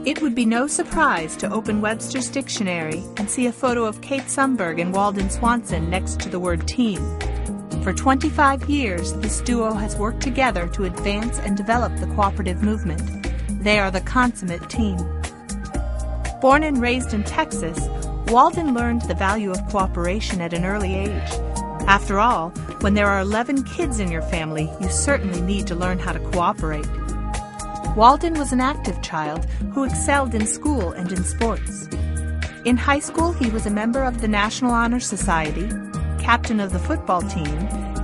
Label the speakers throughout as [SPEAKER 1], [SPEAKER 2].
[SPEAKER 1] It would be no surprise to open Webster's dictionary and see a photo of Kate Sumberg and Walden Swanson next to the word team. For 25 years, this duo has worked together to advance and develop the cooperative movement. They are the consummate team. Born and raised in Texas, Walden learned the value of cooperation at an early age. After all, when there are 11 kids in your family, you certainly need to learn how to cooperate. Walden was an active child who excelled in school and in sports. In high school, he was a member of the National Honor Society, captain of the football team,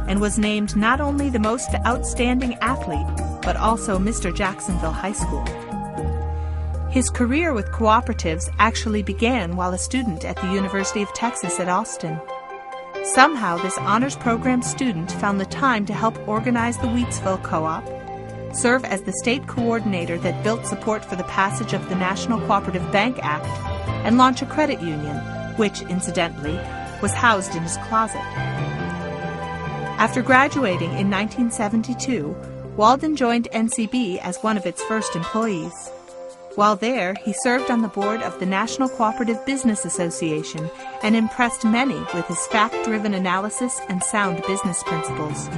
[SPEAKER 1] and was named not only the most outstanding athlete, but also Mr. Jacksonville High School. His career with cooperatives actually began while a student at the University of Texas at Austin. Somehow, this honors program student found the time to help organize the Wheatsville Co-op, serve as the state coordinator that built support for the passage of the National Cooperative Bank Act, and launch a credit union, which, incidentally, was housed in his closet. After graduating in 1972, Walden joined NCB as one of its first employees. While there, he served on the board of the National Cooperative Business Association and impressed many with his fact-driven analysis and sound business principles.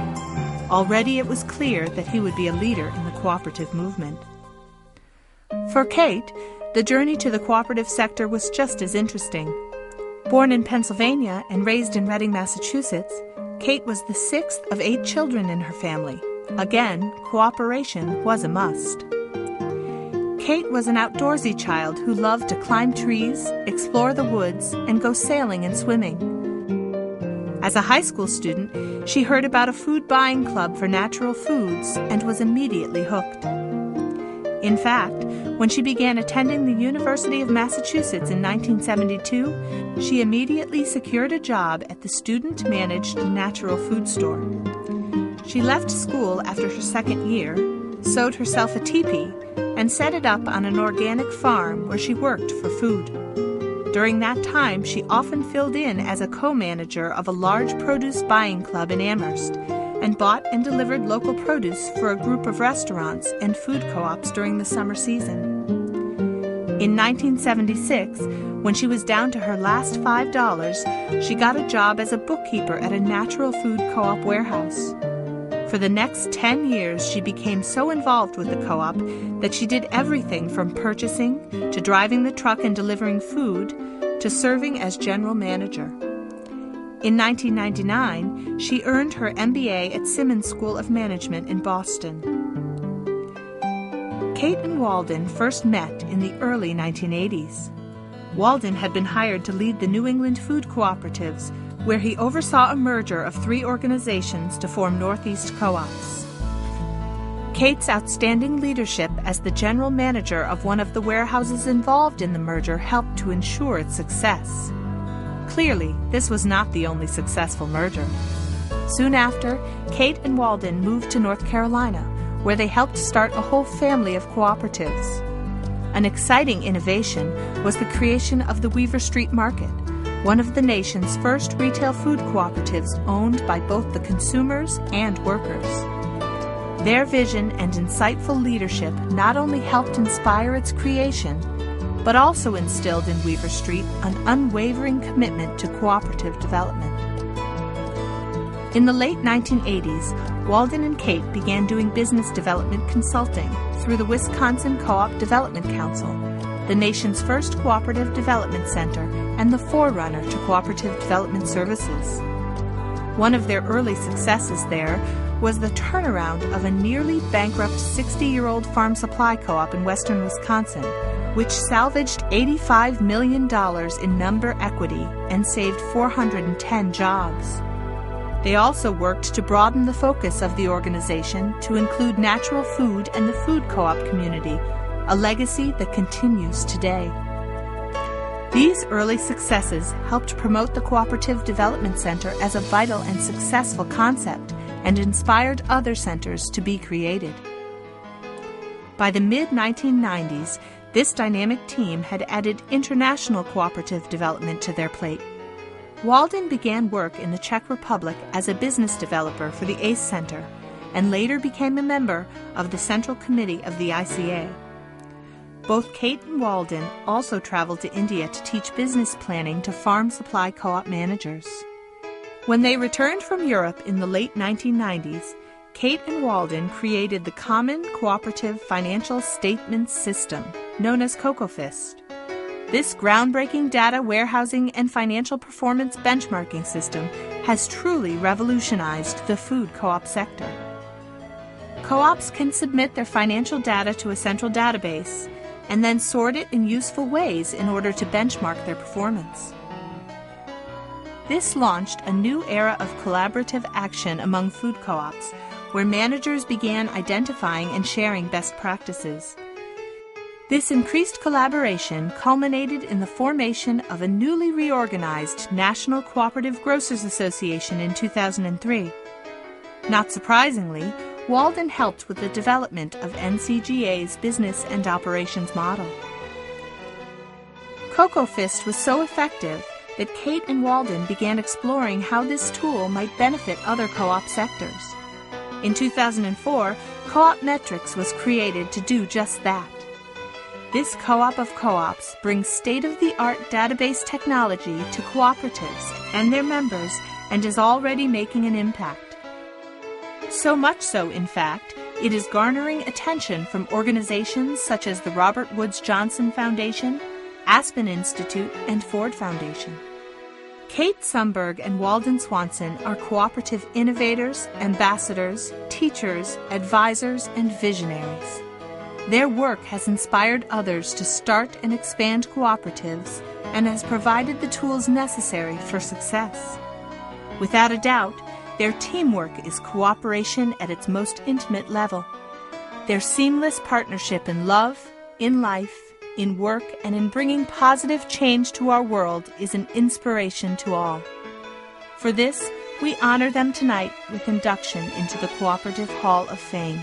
[SPEAKER 1] Already it was clear that he would be a leader in the cooperative movement. For Kate, the journey to the cooperative sector was just as interesting. Born in Pennsylvania and raised in Reading, Massachusetts, Kate was the 6th of 8 children in her family. Again, cooperation was a must. Kate was an outdoorsy child who loved to climb trees, explore the woods, and go sailing and swimming. As a high school student, she heard about a food buying club for natural foods and was immediately hooked. In fact, when she began attending the University of Massachusetts in 1972, she immediately secured a job at the student-managed natural food store. She left school after her second year, sewed herself a teepee, and set it up on an organic farm where she worked for food. During that time, she often filled in as a co-manager of a large produce buying club in Amherst and bought and delivered local produce for a group of restaurants and food co-ops during the summer season. In 1976, when she was down to her last $5, she got a job as a bookkeeper at a natural food co-op warehouse. For the next 10 years, she became so involved with the co-op that she did everything from purchasing to driving the truck and delivering food to serving as general manager. In 1999, she earned her MBA at Simmons School of Management in Boston. Kate and Walden first met in the early 1980s. Walden had been hired to lead the New England food cooperatives, where he oversaw a merger of 3 organizations to form Northeast Co-ops. Kate's outstanding leadership as the general manager of one of the warehouses involved in the merger helped to ensure its success. Clearly, this was not the only successful merger. Soon after, Kate and Walden moved to North Carolina, where they helped start a whole family of cooperatives. An exciting innovation was the creation of the Weaver Street Market, one of the nation's first retail food cooperatives owned by both the consumers and workers. Their vision and insightful leadership not only helped inspire its creation, but also instilled in Weaver Street an unwavering commitment to cooperative development. In the late 1980s, Walden and Kate began doing business development consulting through the Wisconsin Co-op Development Council, the nation's first cooperative development center and the forerunner to cooperative development services. One of their early successes there was the turnaround of a nearly bankrupt 60-year-old farm supply co-op in western Wisconsin, which salvaged $85 million in member equity and saved 410 jobs. They also worked to broaden the focus of the organization to include natural food and the food co-op community, a legacy that continues today. These early successes helped promote the Cooperative Development Center as a vital and successful concept and inspired other centers to be created. By the mid-1990s, this dynamic team had added international cooperative development to their plate. Walden began work in the Czech Republic as a business developer for the ACE Center and later became a member of the Central Committee of the ICA. Both Kate and Walden also traveled to India to teach business planning to farm supply co-op managers. When they returned from Europe in the late 1990s, Kate and Walden created the Common Cooperative Financial Statements System, known as COCOFIST. This groundbreaking data warehousing and financial performance benchmarking system has truly revolutionized the food co-op sector. Co-ops can submit their financial data to a central database and then sort it in useful ways in order to benchmark their performance. This launched a new era of collaborative action among food co-ops, where managers began identifying and sharing best practices. This increased collaboration culminated in the formation of a newly reorganized National Cooperative Grocers Association in 2003. Not surprisingly, Walden helped with the development of NCGA's business and operations model. COCOFIST was so effective that Kate and Walden began exploring how this tool might benefit other co-op sectors. In 2004, Co-op Metrics was created to do just that. This co-op of co-ops brings state-of-the-art database technology to cooperatives and their members and is already making an impact. So much so, in fact, it is garnering attention from organizations such as the Robert Woods Johnson Foundation, Aspen Institute, and Ford Foundation. Kate Sumberg and Walden Swanson are cooperative innovators, ambassadors, teachers, advisors, and visionaries. Their work has inspired others to start and expand cooperatives and has provided the tools necessary for success. Without a doubt, their teamwork is cooperation at its most intimate level. Their seamless partnership in love, in life, in work, and in bringing positive change to our world is an inspiration to all. For this, we honor them tonight with induction into the Cooperative Hall of Fame.